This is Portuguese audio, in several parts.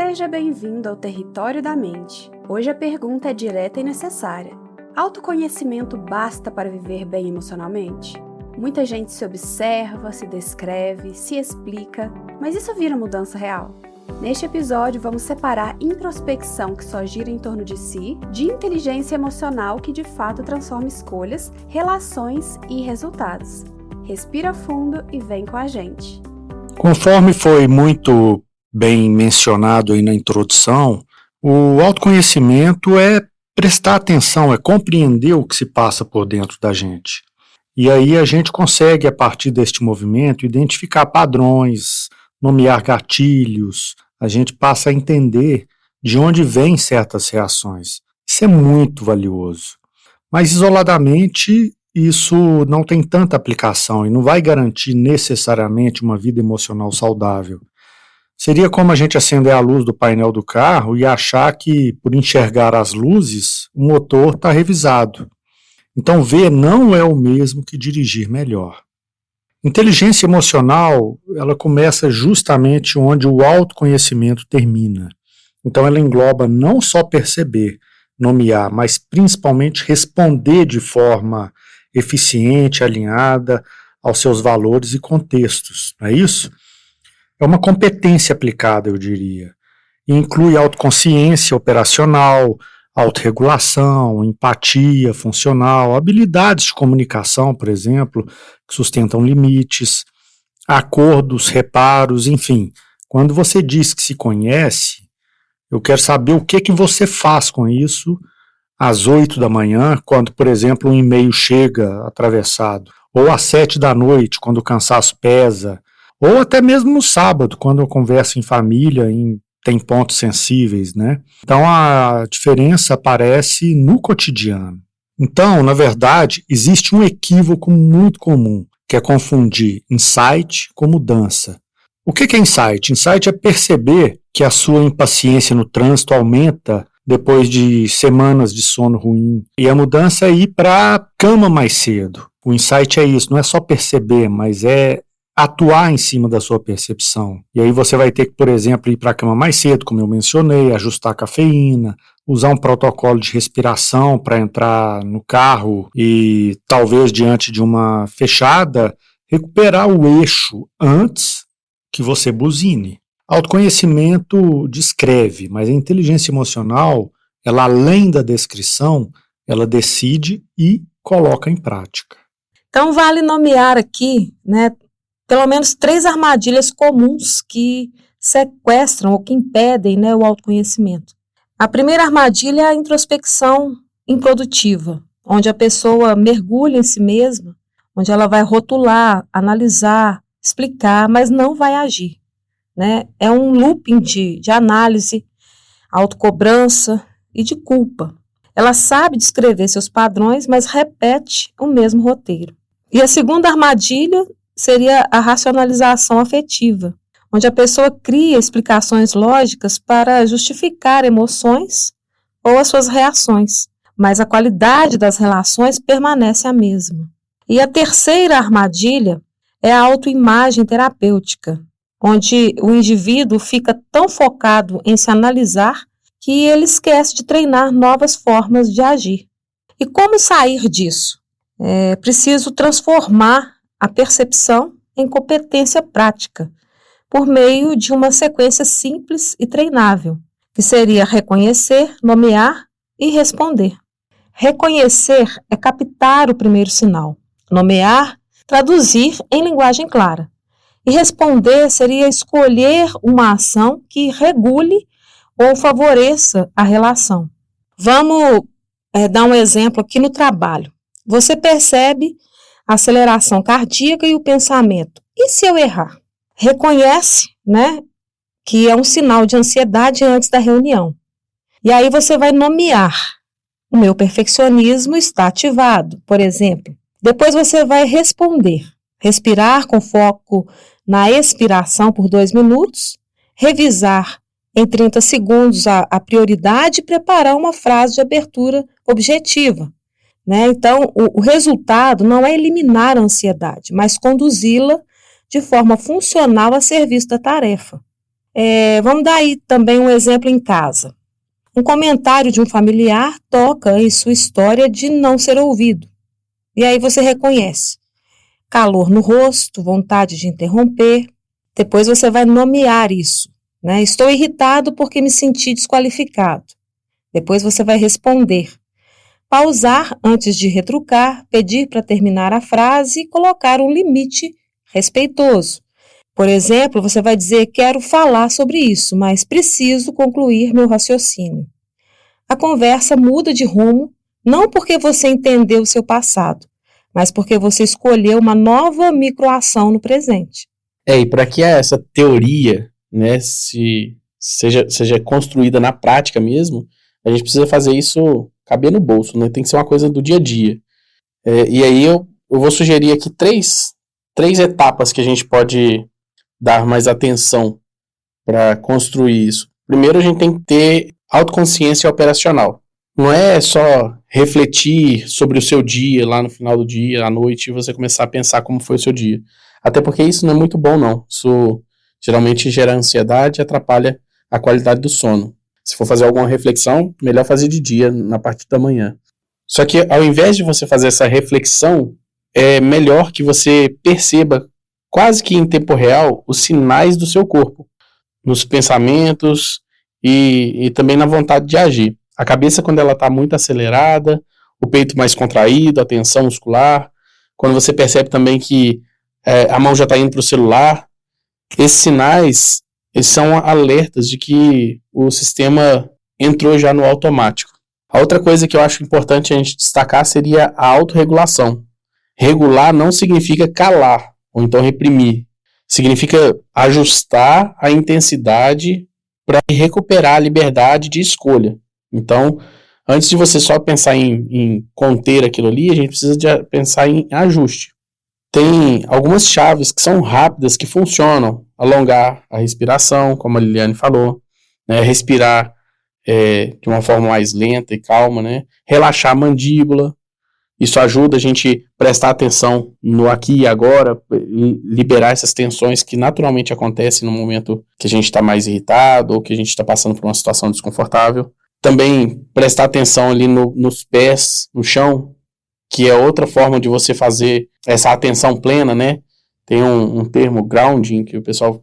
Seja bem-vindo ao Território da Mente. Hoje a pergunta é direta e necessária. Autoconhecimento basta para viver bem emocionalmente? Muita gente se observa, se descreve, se explica, mas isso vira mudança real? Neste episódio, vamos separar introspecção que só gira em torno de si, de inteligência emocional que de fato transforma escolhas, relações e resultados. Respira fundo e vem com a gente. Conforme foi muito bem mencionado aí na introdução, o autoconhecimento é prestar atenção, é compreender o que se passa por dentro da gente. E aí a gente consegue, a partir deste movimento, identificar padrões, nomear gatilhos, a gente passa a entender de onde vêm certas reações. Isso é muito valioso. Mas isoladamente, isso não tem tanta aplicação e não vai garantir necessariamente uma vida emocional saudável. Seria como a gente acender a luz do painel do carro e achar que, por enxergar as luzes, o motor está revisado. Então, ver não é o mesmo que dirigir melhor. Inteligência emocional, ela começa justamente onde o autoconhecimento termina. Então, ela engloba não só perceber, nomear, mas principalmente responder de forma eficiente, alinhada aos seus valores e contextos, não é isso? É uma competência aplicada, eu diria. E inclui autoconsciência operacional, autorregulação, empatia funcional, habilidades de comunicação, por exemplo, que sustentam limites, acordos, reparos, enfim. Quando você diz que se conhece, eu quero saber o que você faz com isso às 8 da manhã, quando, por exemplo, um e-mail chega atravessado, ou às 7 da noite, quando o cansaço pesa, ou até mesmo no sábado, quando eu converso em família, tem pontos sensíveis, né? Então a diferença aparece no cotidiano. Então, na verdade, existe um equívoco muito comum, que é confundir insight com mudança. O que é insight? Insight é perceber que a sua impaciência no trânsito aumenta depois de semanas de sono ruim. E a mudança é ir para a cama mais cedo. O insight é isso, não é só perceber, mas é atuar em cima da sua percepção. E aí você vai ter que, por exemplo, ir para a cama mais cedo, como eu mencionei, ajustar a cafeína, usar um protocolo de respiração para entrar no carro e talvez diante de uma fechada, recuperar o eixo antes que você buzine. Autoconhecimento descreve, mas a inteligência emocional, ela além da descrição, ela decide e coloca em prática. Então vale nomear aqui, né, pelo menos 3 armadilhas comuns que sequestram ou que impedem, né, o autoconhecimento. A primeira armadilha é a introspecção improdutiva, onde a pessoa mergulha em si mesma, onde ela vai rotular, analisar, explicar, mas não vai agir. Né? É um looping de análise, autocobrança e de culpa. Ela sabe descrever seus padrões, mas repete o mesmo roteiro. E a segunda armadilha seria a racionalização afetiva, onde a pessoa cria explicações lógicas para justificar emoções ou as suas reações, mas a qualidade das relações permanece a mesma. E a terceira armadilha é a autoimagem terapêutica, onde o indivíduo fica tão focado em se analisar que ele esquece de treinar novas formas de agir. E como sair disso? É preciso transformar a percepção em competência prática, por meio de uma sequência simples e treinável, que seria reconhecer, nomear e responder. Reconhecer é captar o primeiro sinal, nomear, traduzir em linguagem clara, e responder seria escolher uma ação que regule ou favoreça a relação. Vamos dar um exemplo aqui no trabalho. Você percebe a aceleração cardíaca e o pensamento. E se eu errar? Reconhece, né, que é um sinal de ansiedade antes da reunião. E aí você vai nomear. O meu perfeccionismo está ativado, por exemplo. Depois você vai responder. Respirar com foco na expiração por 2 minutos. Revisar em 30 segundos a prioridade e preparar uma frase de abertura objetiva. Né? Então, o resultado não é eliminar a ansiedade, mas conduzi-la de forma funcional a serviço da tarefa. Vamos dar aí também um exemplo em casa. Um comentário de um familiar toca em sua história de não ser ouvido. E aí você reconhece calor no rosto, vontade de interromper. Depois você vai nomear isso, né? Estou irritado porque me senti desqualificado. Depois você vai responder. Pausar antes de retrucar, pedir para terminar a frase e colocar um limite respeitoso. Por exemplo, você vai dizer: quero falar sobre isso, mas preciso concluir meu raciocínio. A conversa muda de rumo, não porque você entendeu o seu passado, mas porque você escolheu uma nova microação no presente. E para que essa teoria, né, seja construída na prática mesmo, a gente precisa fazer isso caber no bolso, né? Tem que ser uma coisa do dia a dia. E aí eu vou sugerir aqui três etapas que a gente pode dar mais atenção para construir isso. Primeiro, a gente tem que ter autoconsciência operacional. Não é só refletir sobre o seu dia lá no final do dia, à noite, e você começar a pensar como foi o seu dia. Até porque isso não é muito bom, não. Isso geralmente gera ansiedade e atrapalha a qualidade do sono. Se for fazer alguma reflexão, melhor fazer de dia, na parte da manhã. Só que ao invés de você fazer essa reflexão, é melhor que você perceba, quase que em tempo real, os sinais do seu corpo, nos pensamentos e também na vontade de agir. A cabeça, quando ela está muito acelerada, o peito mais contraído, a tensão muscular, quando você percebe também que a mão já está indo para o celular, esses sinais, eles são alertas de que o sistema entrou já no automático. A outra coisa que eu acho importante a gente destacar seria a autorregulação. Regular não significa calar, ou então reprimir. Significa ajustar a intensidade para recuperar a liberdade de escolha. Então, antes de você só pensar em conter aquilo ali, a gente precisa de pensar em ajuste. Tem algumas chaves que são rápidas, que funcionam. Alongar a respiração, como a Liliane falou, né? Respirar de uma forma mais lenta e calma, né? Relaxar a mandíbula. Isso ajuda a gente prestar atenção no aqui e agora e liberar essas tensões que naturalmente acontecem no momento que a gente está mais irritado ou que a gente está passando por uma situação desconfortável. Também prestar atenção ali nos pés, no chão, que é outra forma de você fazer essa atenção plena, né? Tem um termo, grounding, que o pessoal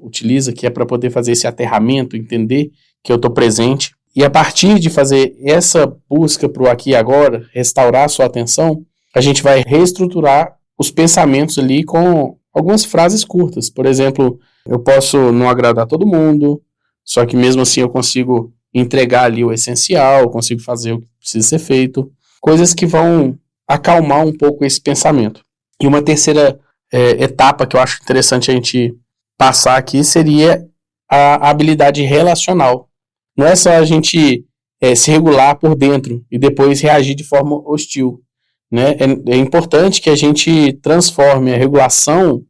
utiliza, que é para poder fazer esse aterramento, entender que eu estou presente. E a partir de fazer essa busca para o aqui e agora, restaurar a sua atenção, a gente vai reestruturar os pensamentos ali com algumas frases curtas. Por exemplo, eu posso não agradar todo mundo, só que mesmo assim eu consigo entregar ali o essencial, consigo fazer o que precisa ser feito. Coisas que vão acalmar um pouco esse pensamento. E uma terceira etapa que eu acho interessante a gente passar aqui seria a habilidade relacional. Não é só a gente se regular por dentro e depois reagir de forma hostil, né? É importante que a gente transforme a regulação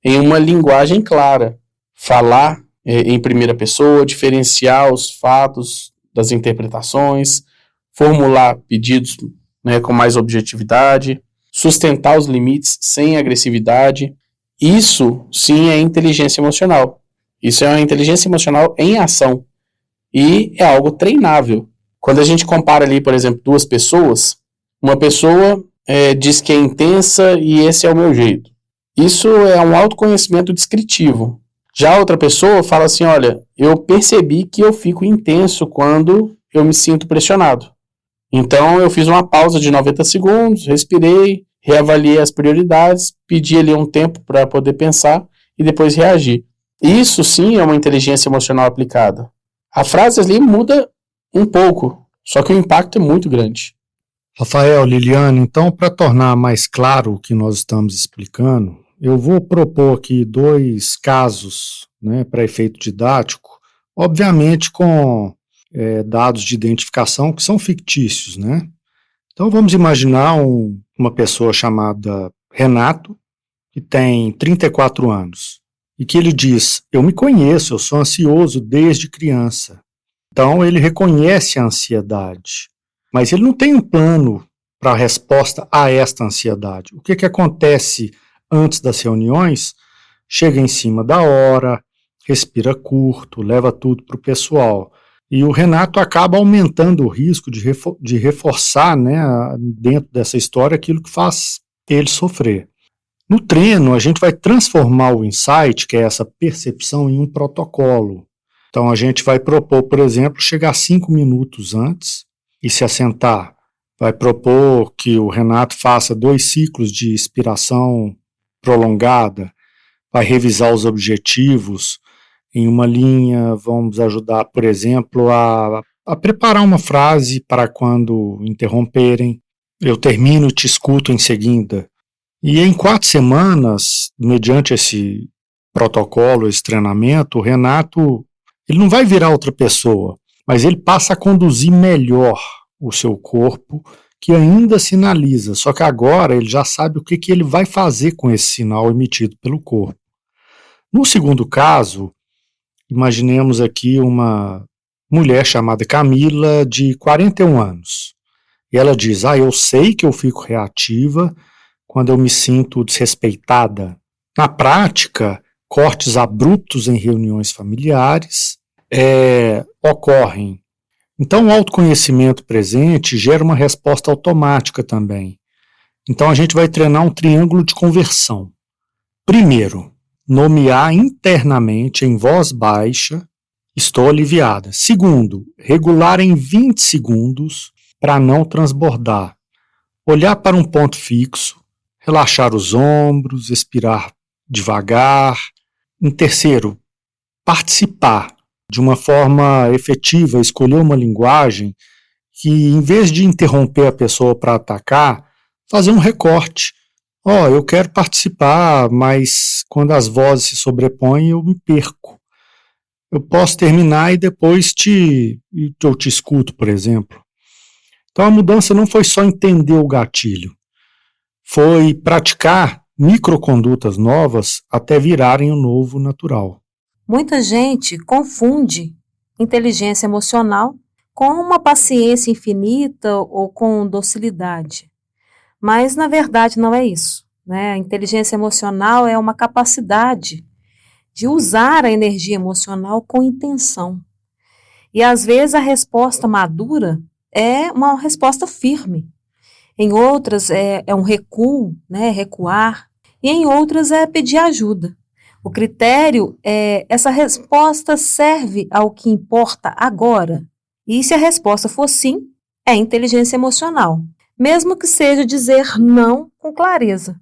em uma linguagem clara. Falar em primeira pessoa, diferenciar os fatos das interpretações, formular pedidos, né, com mais objetividade, sustentar os limites sem agressividade. Isso, sim, é inteligência emocional. Isso é uma inteligência emocional em ação. E é algo treinável. Quando a gente compara ali, por exemplo, duas pessoas, uma pessoa diz que é intensa e esse é o meu jeito. Isso é um autoconhecimento descritivo. Já outra pessoa fala assim, olha, eu percebi que eu fico intenso quando eu me sinto pressionado. Então eu fiz uma pausa de 90 segundos, respirei, reavaliei as prioridades, pedi ali um tempo para poder pensar e depois reagir. Isso sim é uma inteligência emocional aplicada. A frase ali muda um pouco, só que o impacto é muito grande. Rafael, Liliane, então, para tornar mais claro o que nós estamos explicando, eu vou propor aqui 2 casos, né, para efeito didático, obviamente com dados de identificação que são fictícios, né? Então vamos imaginar uma pessoa chamada Renato, que tem 34 anos, e que ele diz, eu me conheço, eu sou ansioso desde criança. Então ele reconhece a ansiedade, mas ele não tem um plano para a resposta a esta ansiedade. O que acontece antes das reuniões? Chega em cima da hora, respira curto, leva tudo para o pessoal. E o Renato acaba aumentando o risco de reforçar, né, dentro dessa história aquilo que faz ele sofrer. No treino, a gente vai transformar o insight, que é essa percepção, em um protocolo. Então, a gente vai propor, por exemplo, chegar 5 minutos antes e se assentar. Vai propor que o Renato faça 2 ciclos de expiração prolongada, vai revisar os objetivos em uma linha, vamos ajudar, por exemplo, a preparar uma frase para quando interromperem. Eu termino e te escuto em seguida. E em 4 semanas, mediante esse protocolo, esse treinamento, o Renato, ele não vai virar outra pessoa, mas ele passa a conduzir melhor o seu corpo, que ainda sinaliza, só que agora ele já sabe o que ele vai fazer com esse sinal emitido pelo corpo. No segundo caso, imaginemos aqui uma mulher chamada Camila, de 41 anos. E ela diz, eu sei que eu fico reativa quando eu me sinto desrespeitada. Na prática, cortes abruptos em reuniões familiares ocorrem. Então, o autoconhecimento presente gera uma resposta automática também. Então, a gente vai treinar um triângulo de conversão. Primeiro, nomear internamente em voz baixa, estou aliviada. Segundo, regular em 20 segundos para não transbordar. Olhar para um ponto fixo, relaxar os ombros, expirar devagar. Em terceiro, participar de uma forma efetiva, escolher uma linguagem que, em vez de interromper a pessoa para atacar, fazer um recorte. Eu quero participar, mas quando as vozes se sobrepõem, eu me perco. Eu posso terminar e depois eu te escuto, por exemplo. Então a mudança não foi só entender o gatilho, foi praticar microcondutas novas até virarem o novo natural. Muita gente confunde inteligência emocional com uma paciência infinita ou com docilidade. Mas, na verdade, não é isso, né? A inteligência emocional é uma capacidade de usar a energia emocional com intenção. E, às vezes, a resposta madura é uma resposta firme. Em outras, é um recuo, né? Recuar. E em outras, é pedir ajuda. O critério é essa resposta serve ao que importa agora. E se a resposta for sim, é inteligência emocional, mesmo que seja dizer não com clareza.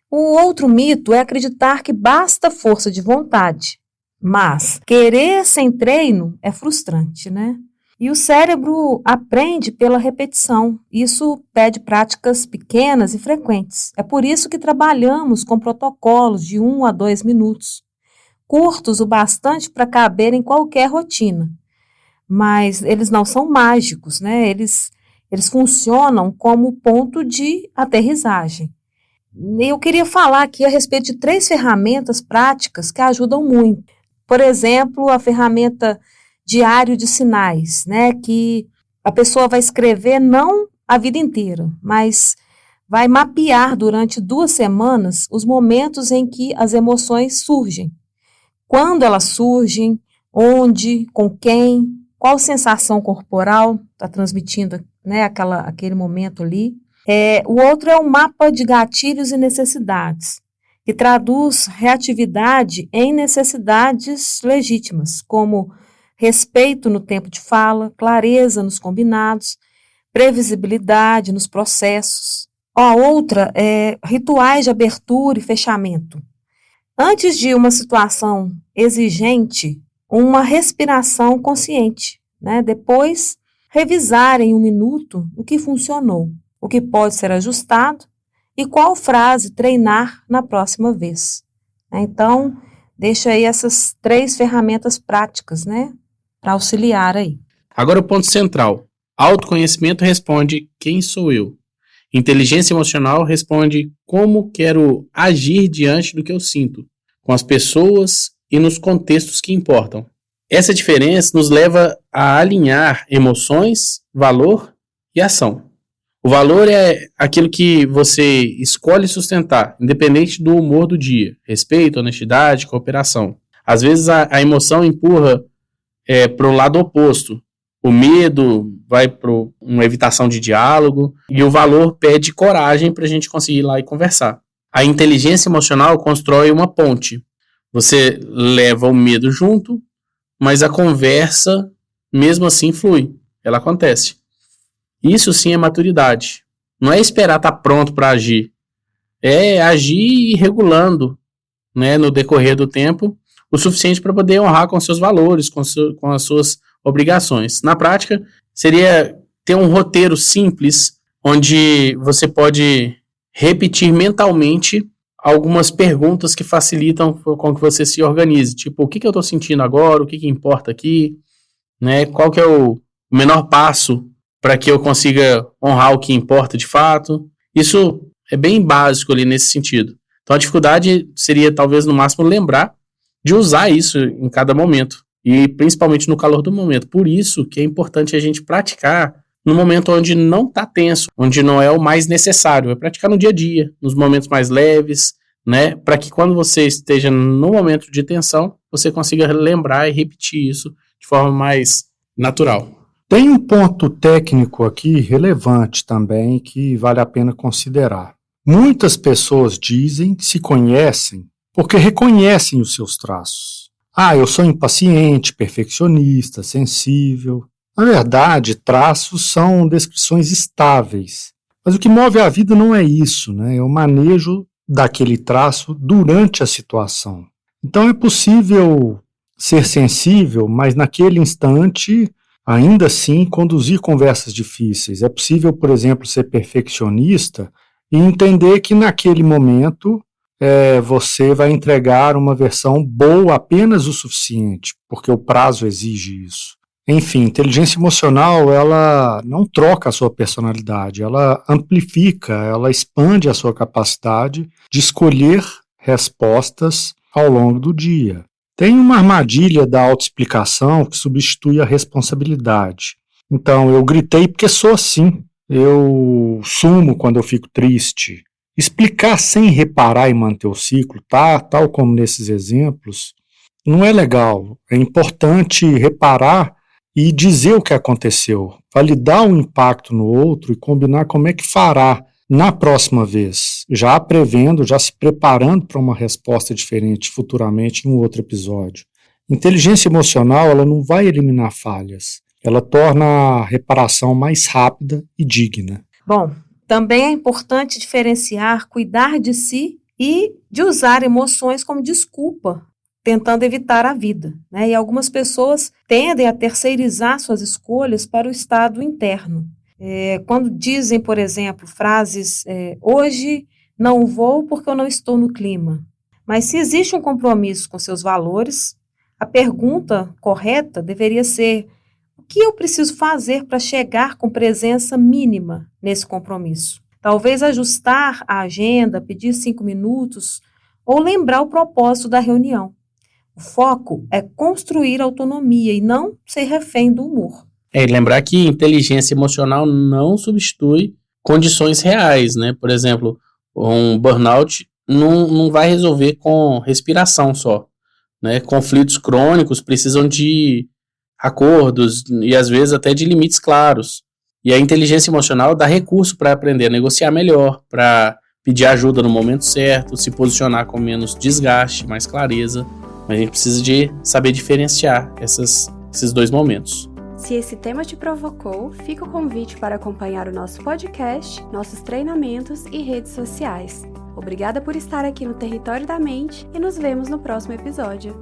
O outro mito é acreditar que basta força de vontade, mas querer sem treino é frustrante, né? E o cérebro aprende pela repetição. Isso pede práticas pequenas e frequentes. É por isso que trabalhamos com protocolos de 1 a 2 minutos, curtos o bastante para caber em qualquer rotina. Mas eles não são mágicos, né? Eles funcionam como ponto de aterrissagem. Eu queria falar aqui a respeito de 3 ferramentas práticas que ajudam muito. Por exemplo, a ferramenta diário de sinais, né? Que a pessoa vai escrever não a vida inteira, mas vai mapear durante 2 semanas os momentos em que as emoções surgem. Quando elas surgem, onde, com quem, qual sensação corporal está transmitindo, né, aquele momento ali. O outro é o mapa de gatilhos e necessidades, que traduz reatividade em necessidades legítimas, como respeito no tempo de fala, clareza nos combinados, previsibilidade nos processos. A outra é rituais de abertura e fechamento. Antes de uma situação exigente, uma respiração consciente, né? Depois, revisar em 1 minuto o que funcionou, o que pode ser ajustado e qual frase treinar na próxima vez. Então, deixo aí essas 3 ferramentas práticas, né? Para auxiliar aí. Agora o ponto central. Autoconhecimento responde quem sou eu. Inteligência emocional responde como quero agir diante do que eu sinto, com as pessoas e nos contextos que importam. Essa diferença nos leva a alinhar emoções, valor e ação. O valor é aquilo que você escolhe sustentar, independente do humor do dia. Respeito, honestidade, cooperação. Às vezes a emoção empurra para o lado oposto. O medo vai para uma evitação de diálogo e o valor pede coragem para a gente conseguir ir lá e conversar. A inteligência emocional constrói uma ponte. Você leva o medo junto, mas a conversa, mesmo assim, flui. Ela acontece. Isso sim é maturidade. Não é esperar estar pronto para agir. É agir e ir regulando, né, no decorrer do tempo, o suficiente para poder honrar com seus valores, com as suas obrigações. Na prática, seria ter um roteiro simples, onde você pode repetir mentalmente algumas perguntas que facilitam com que você se organize. Tipo, o que eu estou sentindo agora? O que importa aqui? Né? Qual que é o menor passo para que eu consiga honrar o que importa de fato? Isso é bem básico ali nesse sentido. Então a dificuldade seria talvez no máximo lembrar de usar isso em cada momento e principalmente no calor do momento. Por isso que é importante a gente praticar no momento onde não está tenso, onde não é o mais necessário. É praticar no dia a dia, nos momentos mais leves, né? Para que quando você esteja no momento de tensão, você consiga lembrar e repetir isso de forma mais natural. Tem um ponto técnico aqui relevante também que vale a pena considerar. Muitas pessoas dizem que se conhecem porque reconhecem os seus traços. Eu sou impaciente, perfeccionista, sensível. Na verdade, traços são descrições estáveis. Mas o que move a vida não é isso, né? É o manejo daquele traço durante a situação. Então é possível ser sensível, mas naquele instante, ainda assim, conduzir conversas difíceis. É possível, por exemplo, ser perfeccionista e entender que naquele momento você vai entregar uma versão boa apenas o suficiente, porque o prazo exige isso. Enfim, inteligência emocional, ela não troca a sua personalidade, ela amplifica, ela expande a sua capacidade de escolher respostas ao longo do dia. Tem uma armadilha da autoexplicação que substitui a responsabilidade. Então, eu gritei porque sou assim, eu sumo quando eu fico triste. Explicar sem reparar e manter o ciclo, tal como nesses exemplos, não é legal. É importante reparar e dizer o que aconteceu, validar o impacto no outro e combinar como é que fará na próxima vez, já prevendo, já se preparando para uma resposta diferente futuramente em um outro episódio. Inteligência emocional, ela não vai eliminar falhas, ela torna a reparação mais rápida e digna. Bom, também é importante diferenciar cuidar de si e de usar emoções como desculpa, tentando evitar a vida, né? E algumas pessoas tendem a terceirizar suas escolhas para o estado interno. Quando dizem, por exemplo, frases, hoje não vou porque eu não estou no clima. Mas se existe um compromisso com seus valores, a pergunta correta deveria ser: o que eu preciso fazer para chegar com presença mínima nesse compromisso? Talvez ajustar a agenda, pedir 5 minutos ou lembrar o propósito da reunião. O foco é construir autonomia e não ser refém do humor. E lembrar que inteligência emocional não substitui condições reais, né? Por exemplo, um burnout não vai resolver com respiração só, né? Conflitos crônicos precisam de acordos e às vezes até de limites claros. E a inteligência emocional dá recurso para aprender a negociar melhor, para pedir ajuda no momento certo, se posicionar com menos desgaste, mais clareza. Mas a gente precisa de saber diferenciar esses dois momentos. Se esse tema te provocou, fica o convite para acompanhar o nosso podcast, nossos treinamentos e redes sociais. Obrigada por estar aqui no Território da Mente e nos vemos no próximo episódio.